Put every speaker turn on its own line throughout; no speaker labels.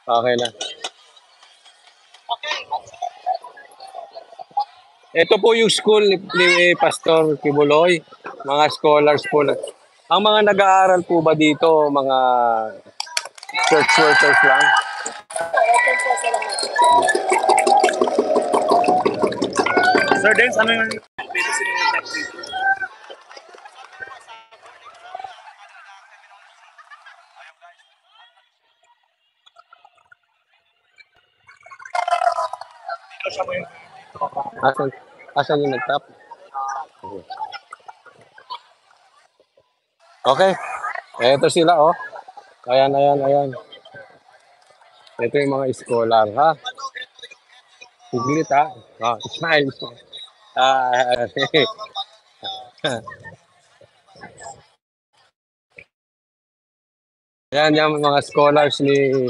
Okay na. Ito po yung school ni Pastor Kibuloy. Mga scholars po. Ang mga nag-aaral po ba dito, mga church workers lang?
Sir Dens, ano yung pwede sila yung tech dito? Dito siya mo yung
Asan, asan yung nag-tap? Okay. Ito sila, oh. Ayan, ayan, ayan. Ito yung mga scholar, ha? Siglit, ha? Oh, smile. Ah, yan, yung mga scholars ni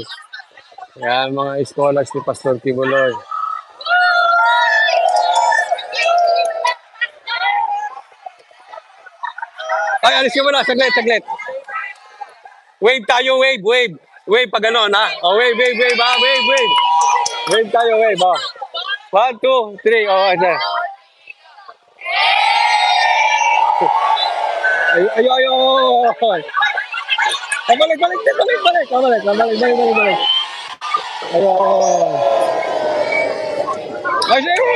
yan, mga scholars ni Pastor Kibuloy. Ay, alis ka muna. Saglit, saglit. Wave tayo, wave, wave. Wave pag gano'n, ha? Oh, wave, wave, wave, ha? Wave, wave. Wave tayo, wave, oh. 1, 2, 3. Oh, ito. Ay, ay, ay, ay. Balik, balik, balik, balik. Balik, balik, balik, balik, balik. Ay, ay, sige.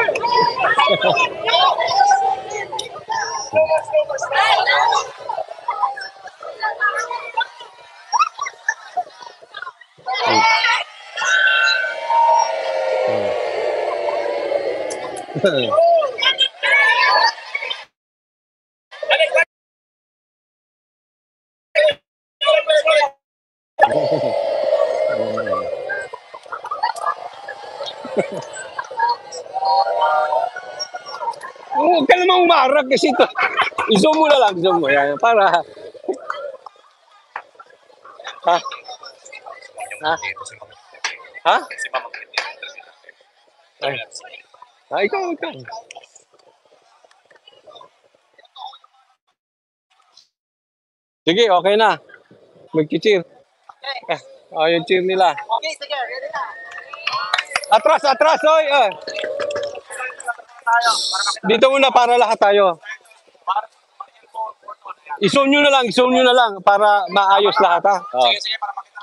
Huwag ka namang umarap kasi ito. I-zoom mo na lang, zoom mo. Yan, para, ha? Ha? Ha? Ay, ay ikaw, ikaw. Sige, okay na. Mag-cheer. Oh, yung cheer nila.
Okay, sige, ready na.
Atras, atras, oy. Dito muna para lahat tayo. I-zoom nyo na lang, i-zoom nyo na lang para maayos lahat, ha? Oh.
Sige, sige, para makita.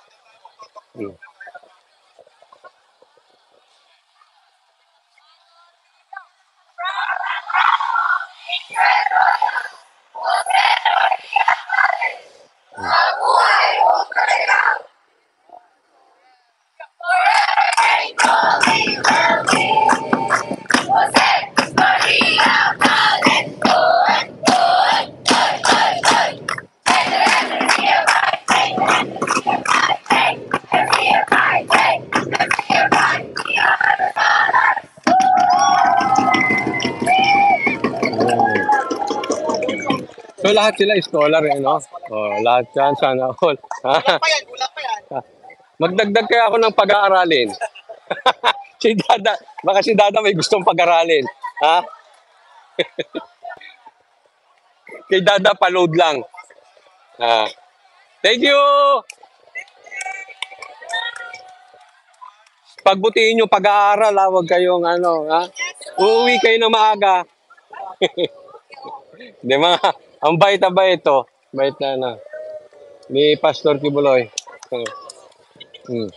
So lahat sila scholar, eh, no? Oh, lahat yan, sana all.
Kulang pa yan, kulang pa yan.
Magdagdag kaya ako ng pag-aaralin. Si Dada, baka si Dada may gustong pag-aralin. Ha? Kay Dada, pa-load lang. Thank you! Pagbutihin yung pag-aaral, ha? Huwag kayong ano, ha? Uuwi kayo na maaga. Di ba? Ang bait to. Bait na, ni Pastor Kibuloy. Hmm.